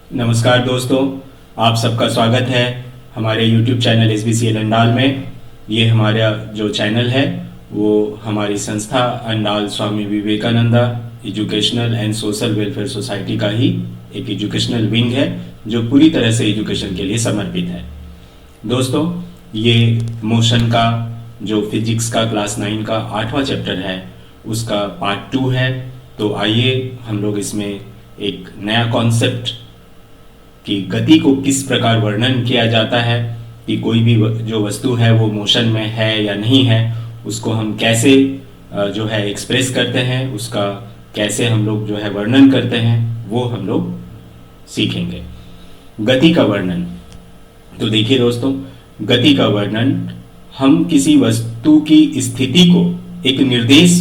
नमस्कार दोस्तों, आप सबका स्वागत है हमारे YouTube चैनल SBCL अंडाल में। ये हमारा जो चैनल है वो हमारी संस्था Andal Swami Vivekananda educational and social welfare society का ही एक एजुकेशनल विंग है जो पूरी तरह से एजुकेशन के लिए समर्पित है। दोस्तों, ये मोशन का जो फिजिक्स का क्लास 9 का 8वां चैप्टर है उसका पार्ट 2 है। तो आइए हम लोग इसमें एक नया कॉन्सेप्ट कि गति को किस प्रकार वर्णन किया जाता है, कि कोई भी जो वस्तु है वो मोशन में है या नहीं है, उसको हम कैसे जो है एक्सप्रेस करते हैं, उसका कैसे हम लोग जो है वर्णन करते हैं, वो हम लोग सीखेंगे। गति का वर्णन। तो देखिए दोस्तों, गति का वर्णन हम किसी वस्तु की स्थिति को एक निर्देश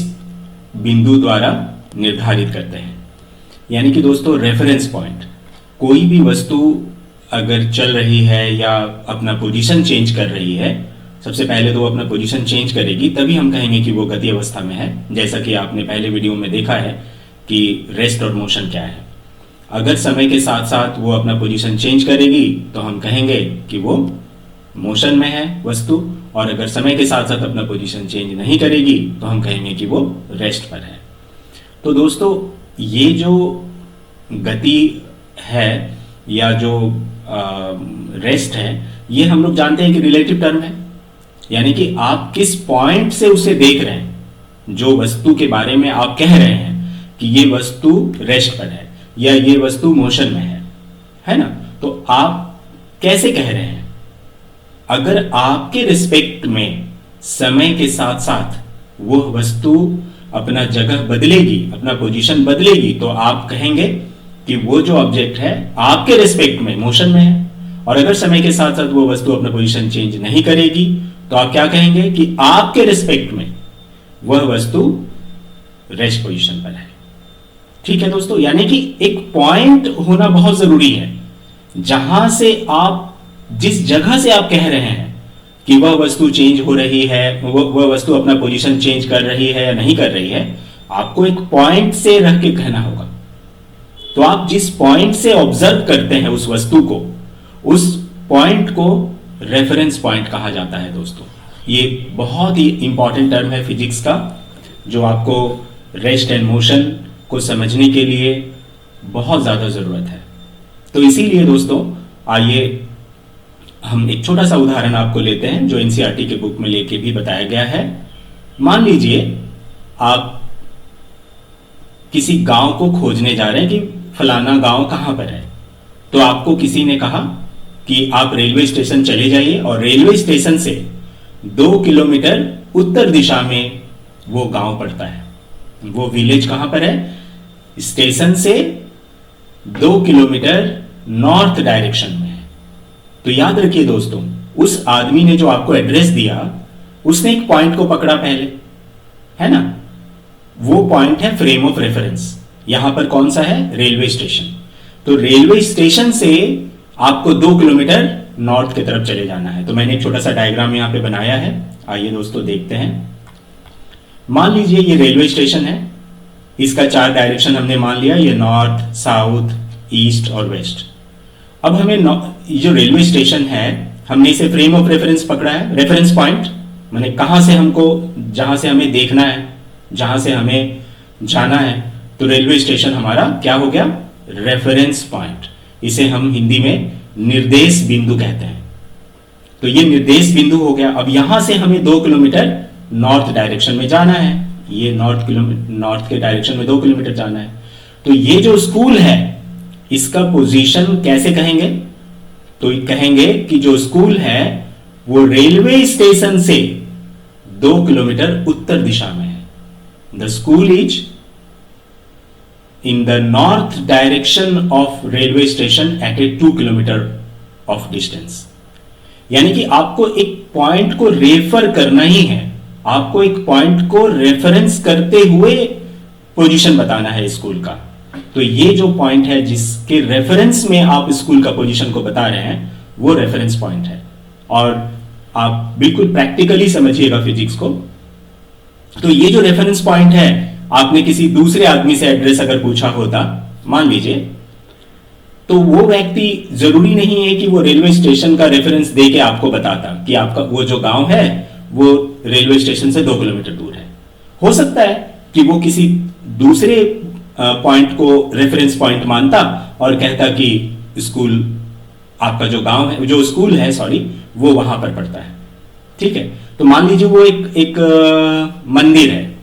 बिंदु द्वारा निर्धारित करते हैं। यानी कि दोस्तों, रेफरेंस पॉइंट। कोई भी वस्तु अगर चल रही है या अपना पोजीशन चेंज कर रही है, सबसे पहले तो वो अपना पोजीशन चेंज करेगी, तभी हम कहेंगे कि वो गति अवस्था में है। जैसा कि आपने पहले वीडियो में देखा है कि रेस्ट और मोशन क्या है। अगर समय के साथ साथ वो अपना पोजीशन चेंज करेगी तो हम कहेंगे कि वो मोशन में है वस्तु, और अगर समय के साथ साथ अपना पोजीशन चेंज नहीं करेगी तो हम कहेंगे कि वो रेस्ट पर है। तो दोस्तों, ये जो गति है या जो रेस्ट है, ये हम लोग जानते हैं कि रिलेटिव टर्म है। यानी कि आप किस पॉइंट से उसे देख रहे हैं, जो वस्तु के बारे में आप कह रहे हैं कि ये वस्तु रेस्ट पर है या ये वस्तु मोशन में है ना। तो आप कैसे कह रहे हैं? अगर आपके रिस्पेक्ट में समय के साथ साथ वो वस्तु अपना जगह बदलेगी, अपना पोजीशन बदलेगी, तो आप कहेंगे कि वो जो ऑब्जेक्ट है आपके रिस्पेक्ट में मोशन में है। और अगर समय के साथ साथ वो वस्तु अपना पोजीशन चेंज नहीं करेगी तो आप क्या कहेंगे कि आपके रिस्पेक्ट में वह वस्तु रेस्ट पोजीशन पर है। ठीक है दोस्तों, यानी कि एक पॉइंट होना बहुत जरूरी है जहां से आप, जिस जगह से आप कह रहे हैं कि वह वस्तु चेंज हो रही है, वह वस्तु अपना पोजीशन चेंज कर रही है या नहीं कर रही है, आपको एक पॉइंट से रख के कहना होगा। तो आप जिस पॉइंट से ऑब्जर्व करते हैं उस वस्तु को, उस पॉइंट को रेफरेंस पॉइंट कहा जाता है। दोस्तों, ये बहुत ही इंपॉर्टेंट टर्म है फिजिक्स का, जो आपको रेस्ट एंड मोशन को समझने के लिए बहुत ज्यादा जरूरत है। तो इसीलिए दोस्तों, आइए हम एक छोटा सा उदाहरण आपको लेते हैं जो एनसीईआरटी के बुक में लेके भी बताया गया है। मान लीजिए आप किसी गांव को खोजने जा रहे हैं कि फलाना गांव कहां पर है। तो आपको किसी ने कहा कि आप रेलवे स्टेशन चले जाइए और रेलवे स्टेशन से 2 किलोमीटर उत्तर दिशा में वो गांव पड़ता है। वो विलेज कहां पर है? स्टेशन से 2 किलोमीटर नॉर्थ डायरेक्शन में है। तो याद रखिए दोस्तों, उस आदमी ने जो आपको एड्रेस दिया, उसने एक पॉइंट को पकड़ा पहले, है ना। वो पॉइंट है फ्रेम ऑफ रेफरेंस। यहां पर कौन सा है? Railway station. तो रेलवे स्टेशन से आपको 2 किलोमीटर नॉर्थ की तरफ चले जाना है। तो मैंने एक छोटा सा डायग्राम यहां पे बनाया है, आइए दोस्तों देखते हैं। मान लीजिए ये रेलवे स्टेशन है, इसका 4 डायरेक्शन हमने मान लिया, ये नॉर्थ, साउथ, ईस्ट और वेस्ट। अब हमें ये जो रेलवे स्टेशन है, हमने इसे फ्रेम ऑफ रेफरेंस पकड़ा है, रेफरेंस पॉइंट, माने कहां से हमको, जहां से हमें देखना है, जहां से हमें जाना है। तो रेलवे स्टेशन हमारा क्या हो गया? Reference point. इसे हम हिंदी में निर्देश बिंदु कहते हैं। तो ये निर्देश बिंदु हो गया। अब यहां से हमें 2 किलोमीटर नॉर्थ डायरेक्शन में जाना है। ये नॉर्थ के डायरेक्शन में 2 किलोमीटर जाना है। तो ये जो स्कूल है, इसका पोजीशन कैसे कहेंगे? तो कहेंगे कि जो स्कूल है वो रेलवे स्टेशन से 2 किलोमीटर उत्तर दिशा में है। The school is in the north direction of railway station at a 2 kilometer of distance। यानी कि आपको एक पॉइंट को रेफर करना ही है, आपको एक पॉइंट को रेफरेंस करते हुए पोजीशन बताना है स्कूल का। तो ये जो पॉइंट है जिसके रेफरेंस में आप स्कूल का पोजीशन को बता रहे हैं, वो रेफरेंस पॉइंट है। और आप बिल्कुल प्रैक्टिकली समझिएगा फिजिक्स को। तो ये जो रेफरेंस पॉइंट है, आपने किसी दूसरे आदमी से एड्रेस अगर पूछा होता, मान लीजिए तो वो व्यक्ति जरूरी नहीं है कि वो रेलवे स्टेशन का रेफरेंस दे के आपको बताता कि आपका वो जो गांव है वो रेलवे स्टेशन से 2 किलोमीटर दूर है। हो सकता है कि वो किसी दूसरे पॉइंट को रेफरेंस पॉइंट मानता और कहता कि स्कूल, आपका जो गांव है, जो स्कूल है सॉरी, वो वहां पर पड़ता है। ठीक है, तो मान लीजिए वो एक मंदिर है,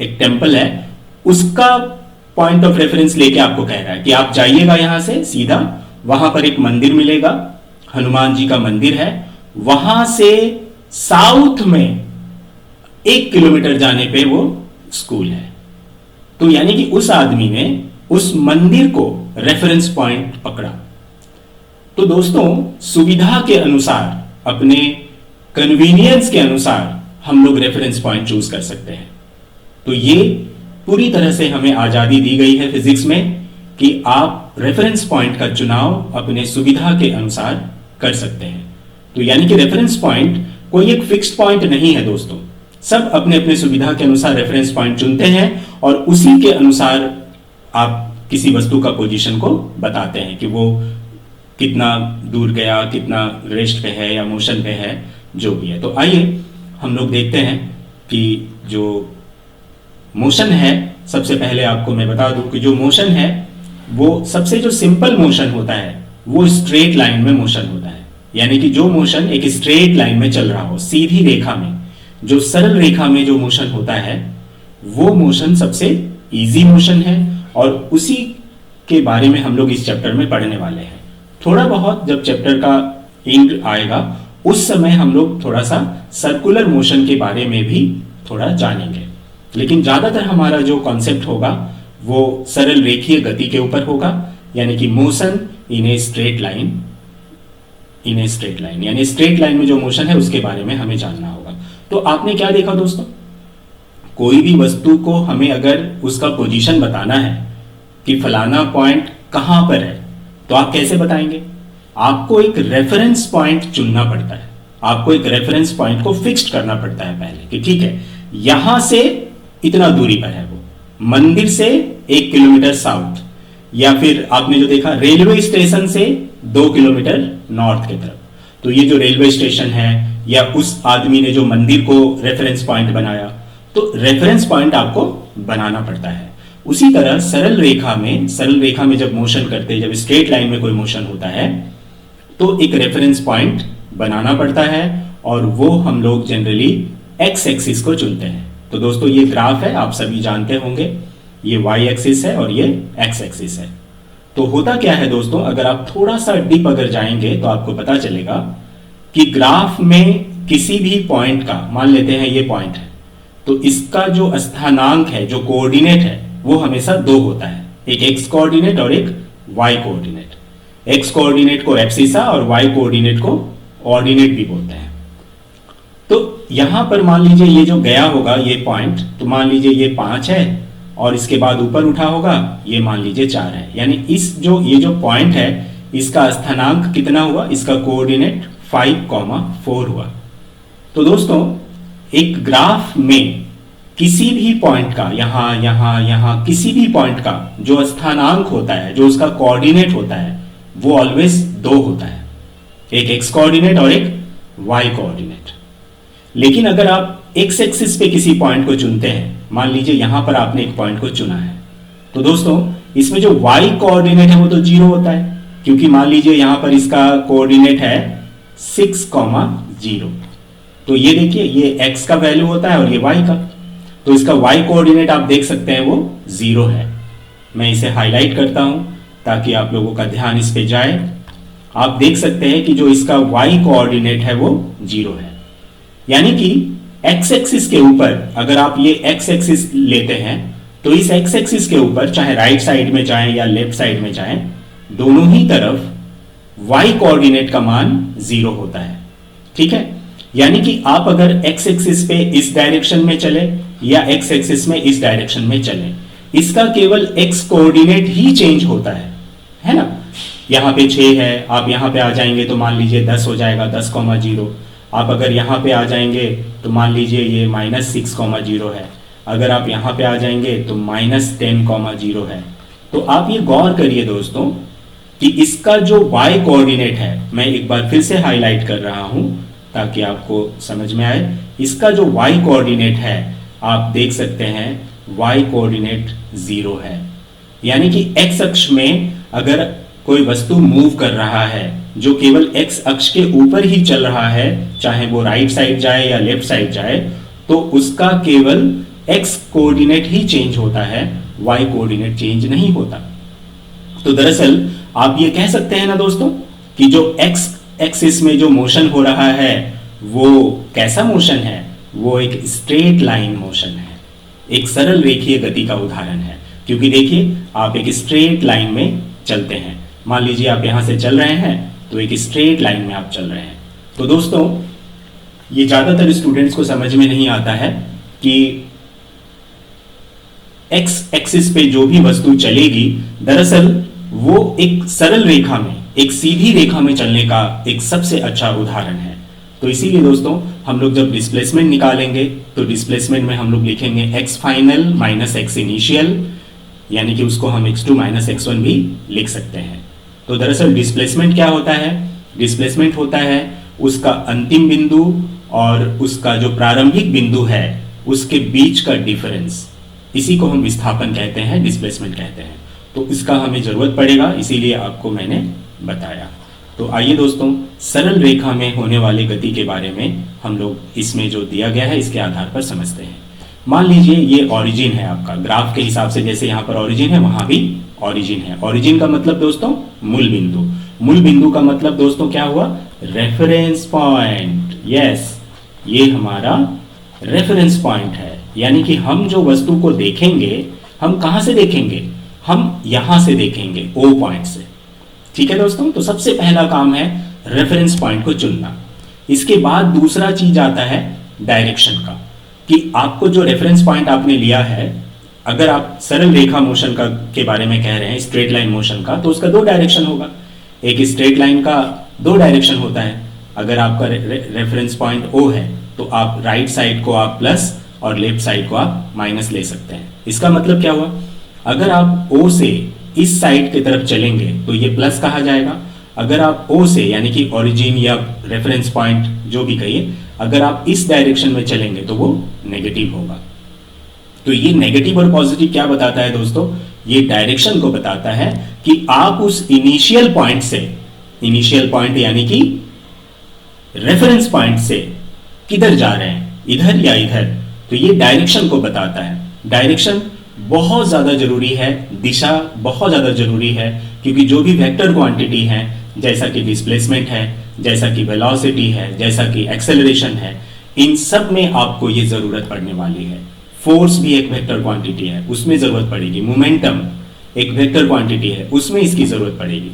एक टेम्पल है, उसका पॉइंट ऑफ रेफरेंस लेके आपको कह रहा है कि आप जाइएगा यहां से सीधा, वहां पर एक मंदिर मिलेगा, हनुमान जी का मंदिर है, वहां से साउथ में 1 किलोमीटर जाने पे वो स्कूल है। तो यानी कि उस आदमी ने उस मंदिर को रेफरेंस पॉइंट पकड़ा। तो दोस्तों, सुविधा के अनुसार, अपने कन्वीनियंस के अनुसार हम लोग रेफरेंस पॉइंट चूज कर सकते हैं। तो ये पूरी तरह से हमें आजादी दी गई है फिजिक्स में कि आप रेफरेंस पॉइंट का चुनाव अपने सुविधा के अनुसार कर सकते हैं। तो यानी कि रेफरेंस पॉइंट कोई एक फिक्स्ड पॉइंट नहीं है दोस्तों, सब अपने अपने सुविधा के अनुसार रेफरेंस पॉइंट चुनते हैं और उसी के अनुसार आप किसी वस्तु का पोजीशन को बताते हैं कि वो कितना दूर गया, कितना रेस्ट पे है या मोशन पे है, जो भी है। तो आइए हम लोग देखते हैं कि जो मोशन है, सबसे पहले आपको मैं बता दूं कि जो मोशन है वो सबसे जो सिंपल मोशन होता है वो स्ट्रेट लाइन में मोशन होता है। यानी कि जो मोशन एक स्ट्रेट लाइन में चल रहा हो, सीधी रेखा में, जो सरल रेखा में जो मोशन होता है वो मोशन सबसे इजी मोशन है और उसी के बारे में हम लोग इस चैप्टर में पढ़ने वाले हैं। थोड़ा बहुत जब चैप्टर का एंड आएगा उस समय हम लोग थोड़ा सा सर्कुलर मोशन के बारे में भी थोड़ा जानेंगे, लेकिन ज्यादातर हमारा जो कॉन्सेप्ट होगा वो सरल रेखीय गति के ऊपर होगा, यानी कि motion in a straight line, in a straight line, यानी स्ट्रेट लाइन में जो मोशन है उसके बारे में हमें जानना होगा। तो आपने क्या देखा दोस्तों, कोई भी वस्तु को हमें अगर उसका पोजीशन बताना है कि फलाना पॉइंट कहां पर है, तो आप कैसे बताएंगे? आपको एक रेफरेंस पॉइंट चुनना पड़ता है, आपको एक रेफरेंस पॉइंट को फिक्स्ड करना पड़ता है पहले कि ठीक है यहां से इतना दूरी पर है वो, मंदिर से 1 किलोमीटर साउथ, या फिर आपने जो देखा रेलवे स्टेशन से 2 किलोमीटर नॉर्थ की तरफ। तो ये जो रेलवे स्टेशन है या उस आदमी ने जो मंदिर को रेफरेंस पॉइंट बनाया, तो रेफरेंस पॉइंट आपको बनाना पड़ता है। उसी तरह सरल रेखा में जब मोशन करते हैं, जब स्ट्रेट लाइन में कोई मोशन होता है तो एक रेफरेंस पॉइंट बनाना पड़ता है और वो हम लोग जनरली एक्स एक्सिस को चुनते हैं। तो दोस्तों ये ग्राफ है, आप सभी जानते होंगे, ये वाई एक्सिस है और ये एक्स एक्सिस है। तो होता क्या है दोस्तों, अगर आप थोड़ा सा डीप अगर जाएंगे तो आपको पता चलेगा कि ग्राफ में किसी भी पॉइंट का, मान लेते हैं ये पॉइंट है, तो इसका जो स्थानांक है, जो कोऑर्डिनेट है, वो हमेशा 2 होता है, एक एक्स कोऑर्डिनेट और एक वाई कोऑर्डिनेट। एक्स कोऑर्डिनेट को एब्सिसा और वाई कोऑर्डिनेट को ऑर्डिनेट भी बोलते हैं। तो यहां पर मान लीजिए ये जो गया होगा ये पॉइंट, तो मान लीजिए ये 5 है और इसके बाद ऊपर उठा होगा ये मान लीजिए 4 है, यानी ये जो पॉइंट है इसका स्थानांक कितना हुआ, इसका कोऑर्डिनेट 5,4 हुआ। तो दोस्तों एक ग्राफ में किसी भी पॉइंट का, यहां किसी भी पॉइंट का जो स्थानांक होता है, जो उसका कोऑर्डिनेट होता है, वो ऑलवेज 2 होता है, एक एक्स कोऑर्डिनेट और एक वाई कोऑर्डिनेट। लेकिन अगर आप एक्स एक्सिस पे किसी पॉइंट को चुनते हैं, मान लीजिए यहां पर आपने एक पॉइंट को चुना है, तो दोस्तों इसमें जो वाई कोऑर्डिनेट है वो तो 0 होता है, क्योंकि मान लीजिए यहां पर इसका कोऑर्डिनेट है 6,0। तो ये देखिए ये x का वैल्यू होता है और ये y का, तो इसका y कोऑर्डिनेट आप देख सकते हैं वो 0 है। मैं इसे हाईलाइट करता हूं ताकि आप लोगों का ध्यान इस पे जाए। आप देख सकते हैं कि जो इसका y कोऑर्डिनेट है वो 0 है, यानी कि x एक्सिस के ऊपर अगर आप ये x एक्सिस लेते हैं तो इस x एक्सिस के ऊपर चाहे राइट साइड में जाएं या लेफ्ट साइड में जाएं, दोनों ही तरफ y कोऑर्डिनेट का मान 0 होता है। ठीक है, यानी कि आप अगर x एक्सिस पे इस डायरेक्शन में चले या x एक्सिस में इस डायरेक्शन में चले, इसका केवल x कोऑर्डिनेट ही चेंज होता है ना। यहां पे 6 है, आप यहां पे आ जाएंगे तो मान लीजिए 10 हो जाएगा, 10,0। आप अगर यहां पे आ जाएंगे तो मान लीजिए ये -6,0 है। अगर आप यहां पे आ जाएंगे तो -10,0 है। तो आप ये गौर करिए दोस्तों कि इसका जो y कोऑर्डिनेट है, मैं एक बार फिर से हाईलाइट कर रहा हूं ताकि आपको समझ में आए। इसका जो y कोऑर्डिनेट है, आप देख सकते हैं y कोऑर्डिनेट 0 है। यानी कि x अक्ष में अगर कोई वस्तु मूव कर रहा है जो केवल x अक्ष के ऊपर ही चल रहा है, चाहे वो राइट साइड जाए या लेफ्ट साइड जाए, तो उसका केवल x कोऑर्डिनेट ही चेंज होता है, y कोऑर्डिनेट चेंज नहीं होता। तो दरअसल आप ये कह सकते हैं ना दोस्तों कि जो x एक्सिस में जो मोशन हो रहा है वो कैसा मोशन है, वो एक स्ट्रेट लाइन मोशन है, एक सरल रेखीय गति का उदाहरण है। क्योंकि देखिए आप एक स्ट्रेट लाइन में चलते हैं, मान लीजिए आप यहां से चल रहे हैं तो एक स्ट्रेट लाइन में आप चल रहे हैं। तो दोस्तों ये ज्यादातर स्टूडेंट्स को समझ में नहीं आता है कि एक्स एक्सिस पे जो भी वस्तु चलेगी दरअसल वो एक सरल रेखा में, एक सीधी रेखा में चलने का एक सबसे अच्छा उदाहरण है। तो इसीलिए दोस्तों हम लोग जब डिस्प्लेसमेंट निकालेंगे तो डिस्प्लेसमेंट में हम लोग लिखेंगे x final minus x initial, यानी कि उसको हम x2 माइनस x1 भी लिख सकते हैं। तो दरअसल डिस्प्लेसमेंट क्या होता है? डिस्प्लेसमेंट होता है उसका अंतिम बिंदु और उसका जो प्रारंभिक बिंदु है उसके बीच का डिफरेंस, इसी को हम विस्थापन कहते हैं, डिस्प्लेसमेंट कहते हैं। तो इसका हमें जरूरत पड़ेगा, इसीलिए आपको मैंने बताया। तो आइए दोस्तों सरल रेखा में होने वाली गति के बारे में हम लोग इसमें जो दिया गया है इसके आधार पर समझते हैं। मान लीजिए ये ओरिजिन है आपका, ग्राफ के हिसाब से जैसे यहाँ पर ओरिजिन है वहां भी ओरिजिन है। ओरिजिन का मतलब दोस्तों मूल बिंदु, मूल बिंदु का मतलब दोस्तों क्या हुआ? Reference point. यस, ये हमारा रेफरेंस पॉइंट है। यानी कि हम जो वस्तु को देखेंगे हम कहां से देखेंगे? हम यहां से देखेंगे, ओ पॉइंट से। ठीक है दोस्तों, तो सबसे पहला काम है रेफरेंस पॉइंट को चुनना। इसके बाद दूसरा चीज आता है डायरेक्शन का, कि आपको जो रेफरेंस पॉइंट आपने लिया है, अगर आप सरल रेखा मोशन का के बारे में कह रहे हैं, स्ट्रेट लाइन मोशन का, तो उसका दो डायरेक्शन होगा। एक स्ट्रेट लाइन का दो डायरेक्शन होता है। अगर आपका रेफरेंस पॉइंट ओ है तो आप राइट साइड को आप प्लस और लेफ्ट साइड को आप माइनस ले सकते हैं। इसका मतलब क्या हुआ? अगर आप O से इस साइड की तरफ चलेंगे तो ये प्लस कहा जाएगा। अगर आप O से यानी कि ओरिजिन या रेफरेंस पॉइंट जो भी कहिए, अगर आप इस डायरेक्शन में चलेंगे तो वो नेगेटिव होगा। तो ये नेगेटिव और पॉजिटिव क्या बताता है दोस्तों? ये डायरेक्शन को बताता है कि आप उस इनिशियल पॉइंट से, इनिशियल पॉइंट यानी कि रेफरेंस पॉइंट से किधर जा रहे हैं, इधर या इधर। तो ये डायरेक्शन को बताता है। डायरेक्शन बहुत ज्यादा जरूरी है, दिशा बहुत ज्यादा जरूरी है, क्योंकि जो भी वेक्टर क्वांटिटी है, जैसा कि डिस्प्लेसमेंट है, जैसा कि वेलोसिटी है, जैसा कि एक्सेलरेशन है, इन सब में आपको ये जरूरत पड़ने वाली है। फोर्स भी एक वेक्टर क्वांटिटी है, उसमें जरूरत पड़ेगी। मोमेंटम एक वेक्टर क्वांटिटी है, उसमें इसकी जरूरत पड़ेगी।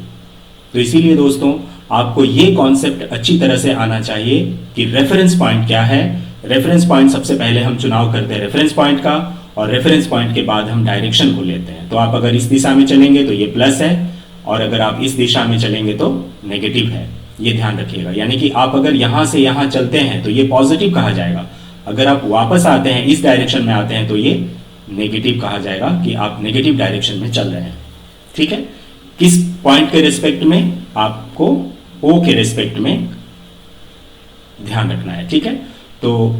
तो इसीलिए दोस्तों आपको ये कॉन्सेप्ट अच्छी तरह से आना चाहिए कि रेफरेंस पॉइंट क्या है। रेफरेंस पॉइंट सबसे पहले हम चुनाव करते हैं रेफरेंस पॉइंट का, और रेफरेंस पॉइंट के बाद हम डायरेक्शन को लेते हैं। तो आप अगर इस दिशा में चलेंगे तो ये प्लस है, और अगर आप इस दिशा में चलेंगे तो नेगेटिव है। ये ध्यान रखिएगा। यानी कि आप अगर यहां से यहां चलते हैं तो ये पॉजिटिव कहा जाएगा। अगर आप वापस आते हैं, इस डायरेक्शन में आते हैं, तो ये नेगेटिव कहा जाएगा कि आप नेगेटिव डायरेक्शन में चल रहे हैं। ठीक है, किस पॉइंट के रिस्पेक्ट में? आपको ओ के रिस्पेक्ट में ध्यान रखना है। ठीक है, तो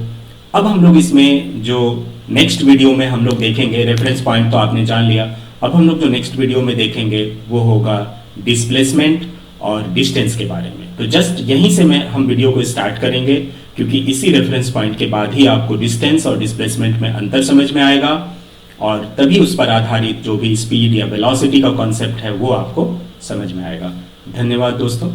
अब हम लोग इसमें जो नेक्स्ट वीडियो में हम लोग देखेंगे, रेफरेंस पॉइंट तो आपने जान लिया। अब हम लोग जो नेक्स्ट वीडियो में देखेंगे वो होगा डिस्प्लेसमेंट और डिस्टेंस के बारे में। तो जस्ट यहीं से हम वीडियो को स्टार्ट करेंगे, क्योंकि इसी रेफरेंस पॉइंट के बाद ही आपको डिस्टेंस और डिस्प्लेसमेंट में अंतर समझ में आएगा, और तभी उस पर आधारित जो भी स्पीड या वेलोसिटी का कॉन्सेप्ट है वो आपको समझ में आएगा। धन्यवाद दोस्तों।